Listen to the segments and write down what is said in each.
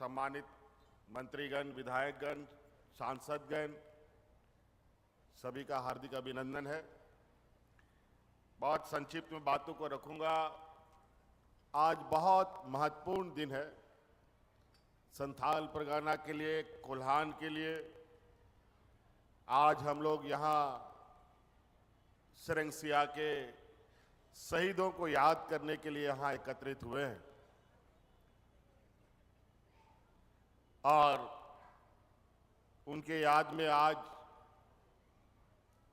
सम्मानित मंत्रीगण, विधायकगण, सांसदगण, सभी का हार्दिक अभिनंदन है। बहुत संक्षिप्त में बातों को रखूंगा। आज बहुत महत्वपूर्ण दिन है संथाल परगना के लिए, कोल्हान के लिए। आज हम लोग यहाँ सिरंगसिया के शहीदों को याद करने के लिए यहाँ एकत्रित हुए हैं और उनके याद में आज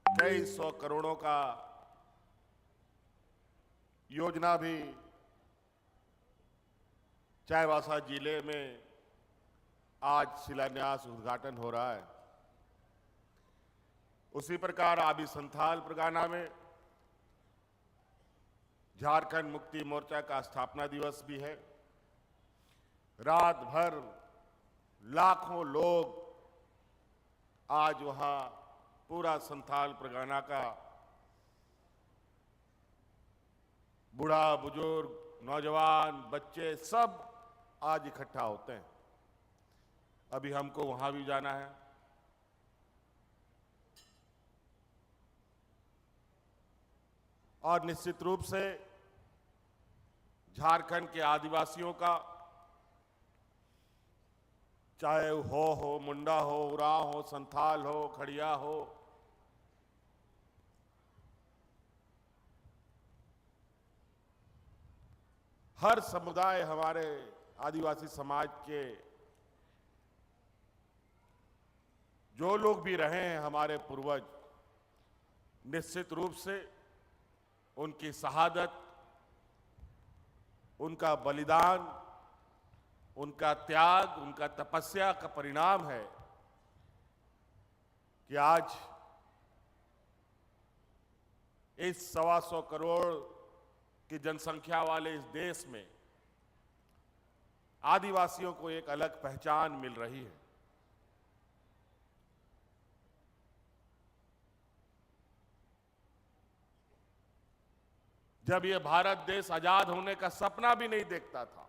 कई सौ करोड़ों का योजना भी चाईबासा जिले में आज शिलान्यास उद्घाटन हो रहा है। उसी प्रकार आदि संथाल परगना में झारखंड मुक्ति मोर्चा का स्थापना दिवस भी है। रात भर लाखों लोग आज वहां पूरा संथाल परगना का बूढ़ा, बुजुर्ग, नौजवान, बच्चे सब आज इकट्ठा होते हैं। अभी हमको वहां भी जाना है। और निश्चित रूप से झारखंड के आदिवासियों का, चाहे हो मुंडा हो, उरांव हो, संथाल हो, खड़िया हो, हर समुदाय, हमारे आदिवासी समाज के जो लोग भी रहे हैं, हमारे पूर्वज, निश्चित रूप से उनकी शहादत, उनका बलिदान, उनका त्याग, उनका तपस्या का परिणाम है कि आज इस 125 करोड़ की जनसंख्या वाले इस देश में आदिवासियों को एक अलग पहचान मिल रही है। जब ये भारत देश आजाद होने का सपना भी नहीं देखता था,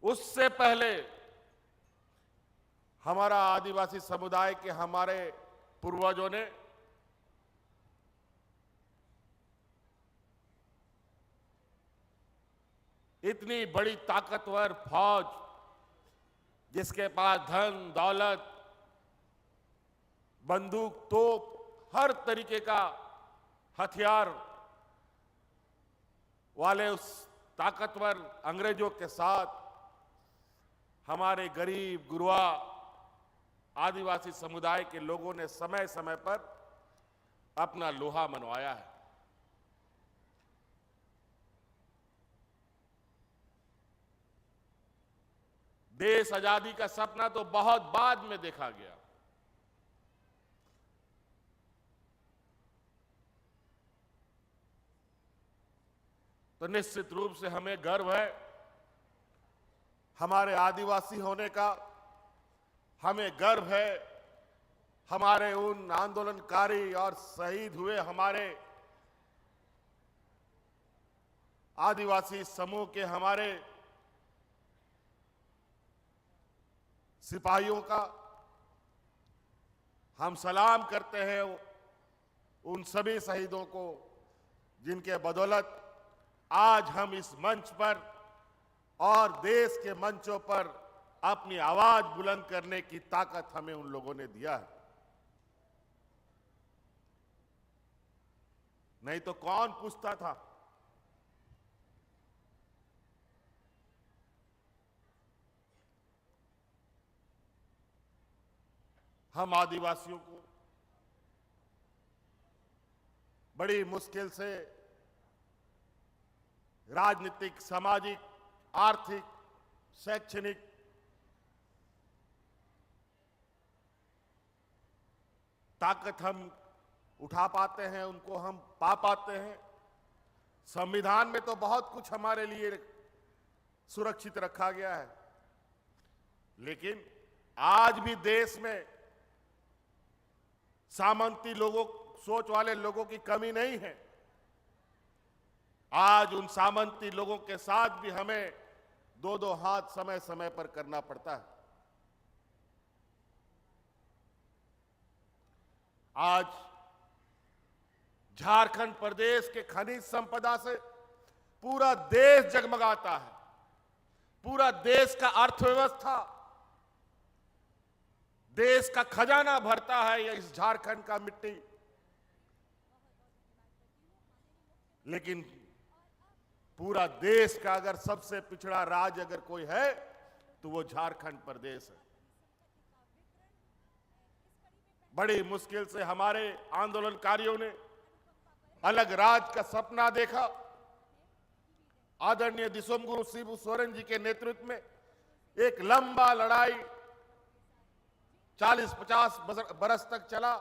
उससे पहले हमारा आदिवासी समुदाय के हमारे पूर्वजों ने इतनी बड़ी ताकतवर फौज, जिसके पास धन, दौलत, बंदूक, तोप, हर तरीके का हथियार वाले उस ताकतवर अंग्रेजों के साथ हमारे गरीब गुरबा आदिवासी समुदाय के लोगों ने समय समय पर अपना लोहा मनवाया है। देश आजादी का सपना तो बहुत बाद में देखा गया। तो निश्चित रूप से हमें गर्व है हमारे आदिवासी होने का। हमें गर्व है हमारे उन आंदोलनकारी और शहीद हुए हमारे आदिवासी समूह के हमारे सिपाहियों का। हम सलाम करते हैं उन सभी शहीदों को जिनके बदौलत आज हम इस मंच पर और देश के मंचों पर अपनी आवाज बुलंद करने की ताकत हमें उन लोगों ने दिया है। नहीं तो कौन पूछता था? हम आदिवासियों को बड़ी मुश्किल से राजनीतिक, सामाजिक, आर्थिक, शैक्षणिक ताकत हम उठा पाते हैं, उनको हम पा पाते हैं। संविधान में तो बहुत कुछ हमारे लिए सुरक्षित रखा गया है, लेकिन आज भी देश में सामंती लोगों, सोच वाले लोगों की कमी नहीं है। आज उन सामंती लोगों के साथ भी हमें दो दो हाथ समय समय पर करना पड़ता है। आज झारखंड प्रदेश के खनिज संपदा से पूरा देश जगमगाता है। पूरा देश का अर्थव्यवस्था, देश का खजाना भरता है ये इस झारखंड का मिट्टी। लेकिन पूरा देश का अगर सबसे पिछड़ा राज्य अगर कोई है तो वो झारखंड प्रदेश है। बड़ी मुश्किल से हमारे आंदोलनकारियों ने अलग राज्य का सपना देखा। आदरणीय दिसोमगुरु शिबू सोरेन जी के नेतृत्व में एक लंबा लड़ाई 40-50 बरस तक चला।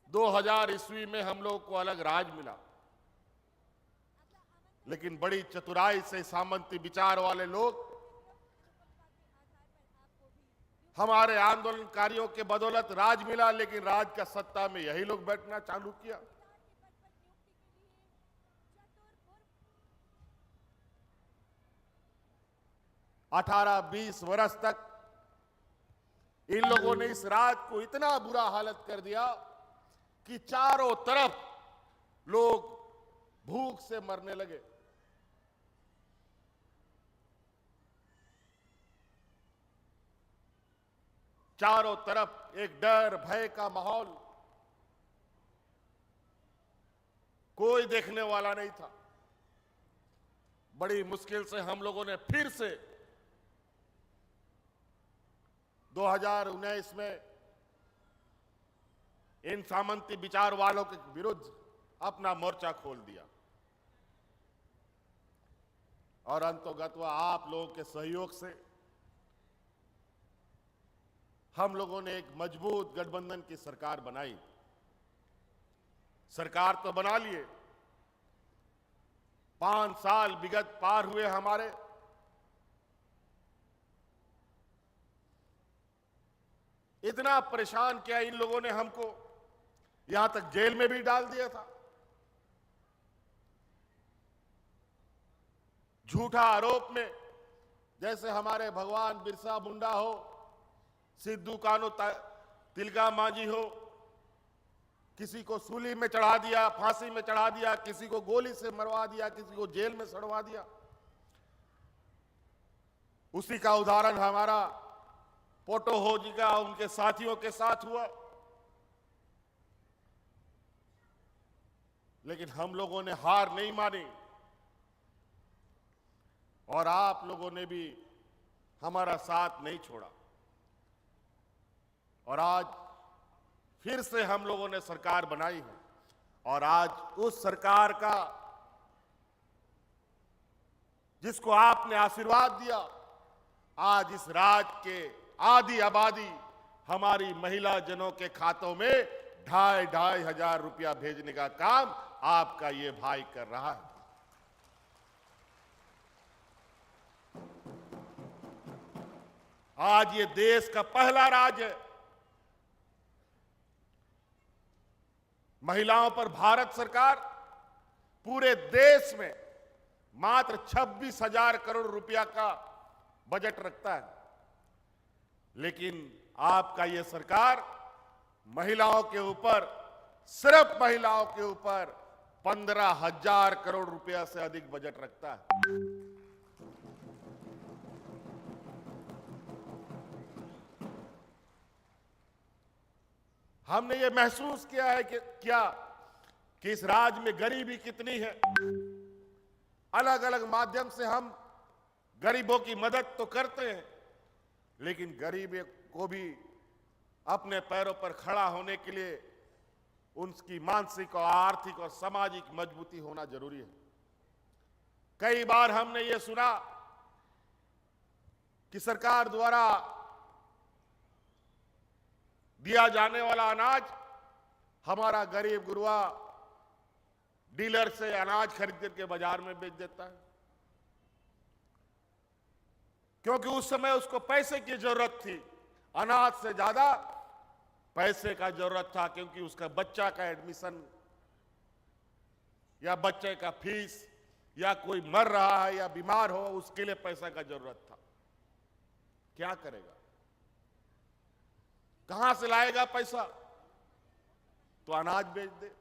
2000 ईस्वी में हम लोग को अलग राज मिला। लेकिन बड़ी चतुराई से सामंती विचार वाले लोग हमारे आंदोलनकारियों के बदौलत राज मिला, लेकिन राज का सत्ता में यही लोग बैठना चालू किया। अठारह 20 वर्ष तक इन लोगों ने इस राज को इतना बुरा हालत कर दिया कि चारों तरफ लोग भूख से मरने लगे। चारों तरफ एक डर भय का माहौल, कोई देखने वाला नहीं था। बड़ी मुश्किल से हम लोगों ने फिर से 2019 में इन सामंती विचार वालों के विरुद्ध अपना मोर्चा खोल दिया और अंतोगत्वा आप लोगों के सहयोग से हम लोगों ने एक मजबूत गठबंधन की सरकार बनाई। सरकार तो बना लिए, 5 साल विगत पार हुए हमारे। इतना परेशान किया इन लोगों ने हमको, यहां तक जेल में भी डाल दिया था। झूठा आरोप में, जैसे हमारे भगवान बिरसा मुंडा हो, सिद्धू कान्हू तिलका मांझी हो, किसी को सूली में चढ़ा दिया, फांसी में चढ़ा दिया, किसी को गोली से मरवा दिया, किसी को जेल में सड़वा दिया। उसी का उदाहरण हमारा पोटो हो जी का उनके साथियों के साथ हुआ। लेकिन हम लोगों ने हार नहीं मानी और आप लोगों ने भी हमारा साथ नहीं छोड़ा और आज फिर से हम लोगों ने सरकार बनाई है और आज उस सरकार का जिसको आपने आशीर्वाद दिया, आज इस राज्य के आधी आबादी हमारी महिला जनों के खातों में 2,500 हजार रुपया भेजने का काम आपका ये भाई कर रहा है। आज ये देश का पहला राज्य है। महिलाओं पर भारत सरकार पूरे देश में मात्र 26,000 करोड़ रुपया का बजट रखता है, लेकिन आपका यह सरकार महिलाओं के ऊपर, सिर्फ महिलाओं के ऊपर 15,000 करोड़ रुपया से अधिक बजट रखता है। हमने ये महसूस किया है कि इस राज्य में गरीबी कितनी है। अलग अलग माध्यम से हम गरीबों की मदद तो करते हैं, लेकिन गरीब को भी अपने पैरों पर खड़ा होने के लिए उनकी मानसिक और आर्थिक और सामाजिक मजबूती होना जरूरी है। कई बार हमने ये सुना कि सरकार द्वारा दिया जाने वाला अनाज हमारा गरीब गुरुआ डीलर से अनाज खरीद करके बाजार में बेच देता है, क्योंकि उस समय उसको पैसे की जरूरत थी। अनाज से ज्यादा पैसे का जरूरत था, क्योंकि उसका बच्चा का एडमिशन या बच्चे का फीस या कोई मर रहा है या बीमार हो उसके लिए पैसा का जरूरत था। क्या करेगा, कहां से लाएगा पैसा? तो अनाज बेच दे,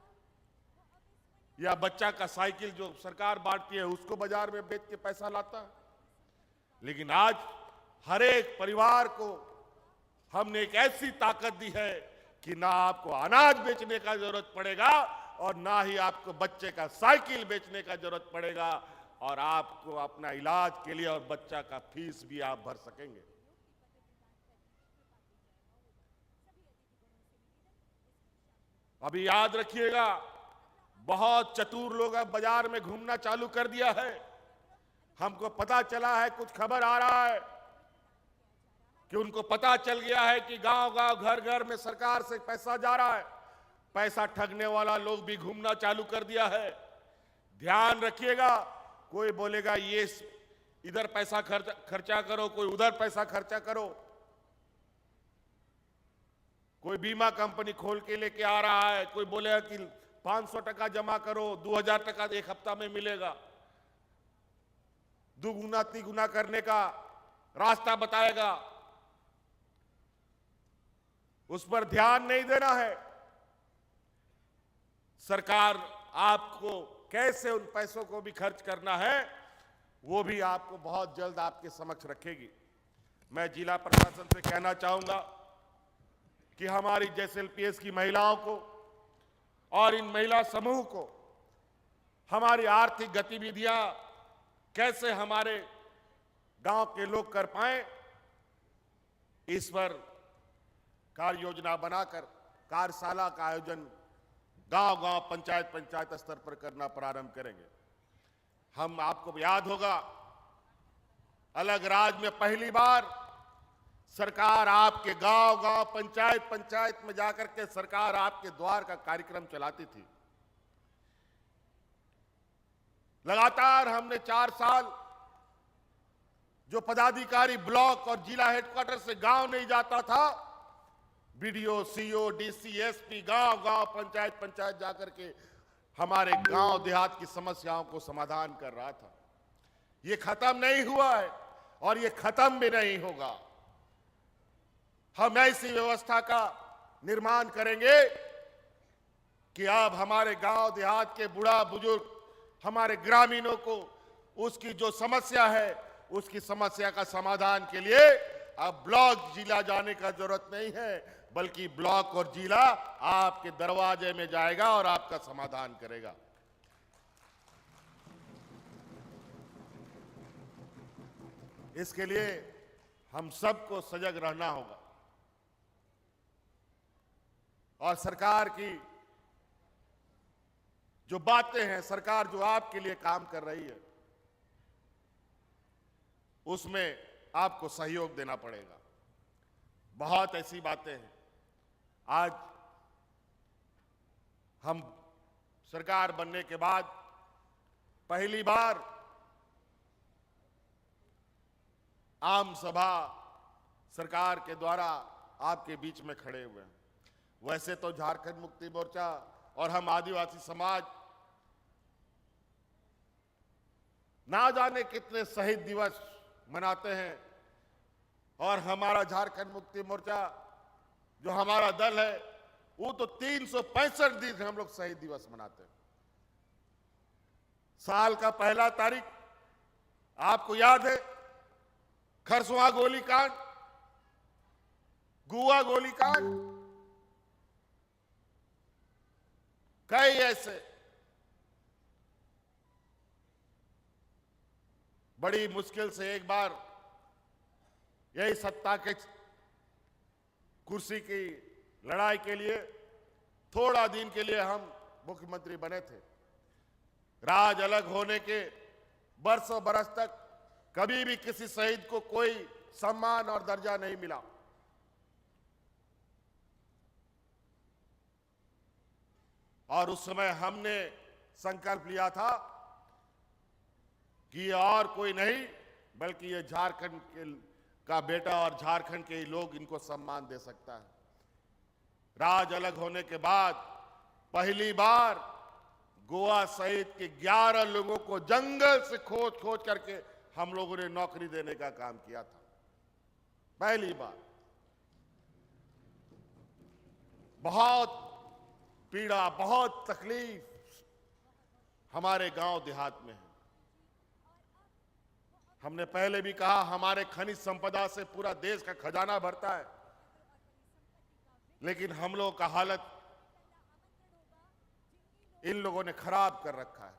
या बच्चा का साइकिल जो सरकार बांटती है उसको बाजार में बेच के पैसा लाता है। लेकिन आज हर एक परिवार को हमने एक ऐसी ताकत दी है कि ना आपको अनाज बेचने का जरूरत पड़ेगा और ना ही आपको बच्चे का साइकिल बेचने का जरूरत पड़ेगा, और आपको अपना इलाज के लिए और बच्चा का फीस भी आप भर सकेंगे। अभी याद रखिएगा, बहुत चतुर लोग अब बाजार में घूमना चालू कर दिया है। हमको पता चला है, कुछ खबर आ रहा है कि उनको पता चल गया है कि गांव-गांव, घर-घर में सरकार से पैसा जा रहा है। पैसा ठगने वाला लोग भी घूमना चालू कर दिया है। ध्यान रखिएगा, कोई बोलेगा ये इधर पैसा खर्चा करो, कोई उधर पैसा खर्चा करो। कोई बीमा कंपनी खोल के लेके आ रहा है, कोई बोलेगा कि 500 टका जमा करो, 2000 टका एक हफ्ता में मिलेगा। दुगुना तिगुना करने का रास्ता बताएगा, उस पर ध्यान नहीं देना है। सरकार आपको कैसे उन पैसों को भी खर्च करना है वो भी आपको बहुत जल्द आपके समक्ष रखेगी। मैं जिला प्रशासन से कहना चाहूंगा कि हमारी जेएसएलपीएस की महिलाओं को और इन महिला समूह को हमारी आर्थिक गतिविधियां कैसे हमारे गांव के लोग कर पाएं, इस पर कार्य योजना बनाकर कार्यशाला का आयोजन गांव-गांव, पंचायत स्तर पर करना प्रारंभ करेंगे। हम, आपको याद होगा, अलग राज्य में पहली बार सरकार आपके गांव-गांव, पंचायत में जाकर के सरकार आपके द्वार का कार्यक्रम चलाती थी। लगातार हमने 4 साल जो पदाधिकारी ब्लॉक और जिला हेडक्वार्टर से गांव नहीं जाता था, बीडीओ, सीओ, डीसी, एसपी गांव-गांव, पंचायत जाकर के हमारे गांव देहात की समस्याओं को समाधान कर रहा था। ये खत्म नहीं हुआ है और ये खत्म भी नहीं होगा। हम ऐसी व्यवस्था का निर्माण करेंगे कि अब हमारे गांव देहात के बूढ़ा बुजुर्ग, हमारे ग्रामीणों को उसकी जो समस्या है उसकी समस्या का समाधान के लिए अब ब्लॉक जिला जाने का जरूरत नहीं है, बल्कि ब्लॉक और जिला आपके दरवाजे में जाएगा और आपका समाधान करेगा। इसके लिए हम सबको सजग रहना होगा और सरकार की जो बातें हैं, सरकार जो आपके लिए काम कर रही है, उसमें आपको सहयोग देना पड़ेगा। बहुत ऐसी बातें हैं। आज हम सरकार बनने के बाद पहली बार आम सभा सरकार के द्वारा आपके बीच में खड़े हुए हैं। वैसे तो झारखंड मुक्ति मोर्चा और हम आदिवासी समाज ना जाने कितने शहीद दिवस मनाते हैं, और हमारा झारखंड मुक्ति मोर्चा जो हमारा दल है वो तो 365 दिन हम लोग शहीद दिवस मनाते हैं। साल का पहला तारीख आपको याद है, खरसुआ गोलीकांड, गुआ गोलीकांड, कई ऐसे बड़ी मुश्किल से एक बार यही सत्ता के कुर्सी की लड़ाई के लिए थोड़ा दिन के लिए हम मुख्यमंत्री बने थे। राज अलग होने के बरसों बरस तक कभी भी किसी शहीद को कोई सम्मान और दर्जा नहीं मिला। और उस समय हमने संकल्प लिया था कि और कोई नहीं बल्कि ये झारखंड का बेटा और झारखंड के ही लोग इनको सम्मान दे सकता है। राज अलग होने के बाद पहली बार गोवा सहित के 11 लोगों को जंगल से खोज खोज करके हम लोगों ने नौकरी देने का काम किया था। पहली बार बहुत पीड़ा, बहुत तकलीफ हमारे गांव देहात में है। हमने पहले भी कहा, हमारे खनिज संपदा से पूरा देश का खजाना भरता है, लेकिन हम लोगों का हालत इन लोगों ने खराब कर रखा है।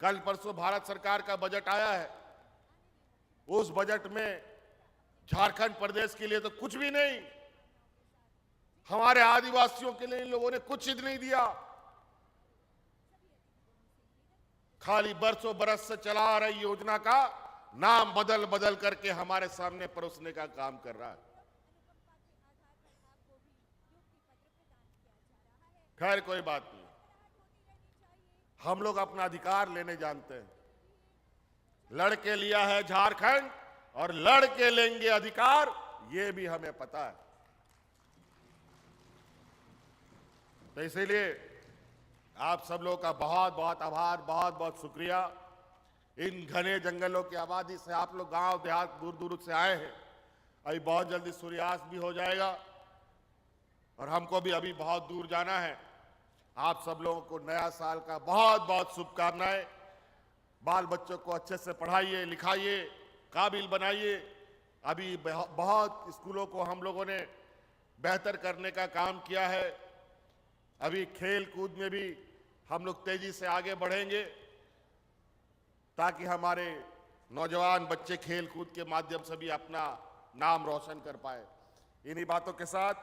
कल परसों भारत सरकार का बजट आया है, उस बजट में झारखंड प्रदेश के लिए तो कुछ भी नहीं, हमारे आदिवासियों के लिए इन लोगों ने कुछ ही नहीं दिया। खाली बरसों बरस से चला आ रही योजना का नाम बदल बदल करके हमारे सामने परोसने का काम कर रहा है। खैर कोई बात नहीं, हम लोग अपना अधिकार लेने जानते हैं। लड़के लिया है झारखंड और लड़के लेंगे अधिकार, ये भी हमें पता है। तो इसीलिए आप सब लोगों का बहुत बहुत आभार, बहुत बहुत शुक्रिया। इन घने जंगलों की आबादी से आप लोग गांव देहात दूर दूर से आए हैं। अभी बहुत जल्दी सूर्यास्त भी हो जाएगा और हमको भी अभी बहुत दूर जाना है। आप सब लोगों को नया साल का बहुत बहुत शुभकामनाएं। बाल बच्चों को अच्छे से पढ़ाइए, लिखाइए, काबिल बनाइए। अभी बहुत स्कूलों को हम लोगों ने बेहतर करने का काम किया है। अभी खेल कूद में भी हम लोग तेजी से आगे बढ़ेंगे ताकि हमारे नौजवान बच्चे खेल कूद के माध्यम से भी अपना नाम रोशन कर पाए। इन्हीं बातों के साथ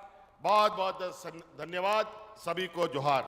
बहुत बहुत धन्यवाद। सभी को जोहार।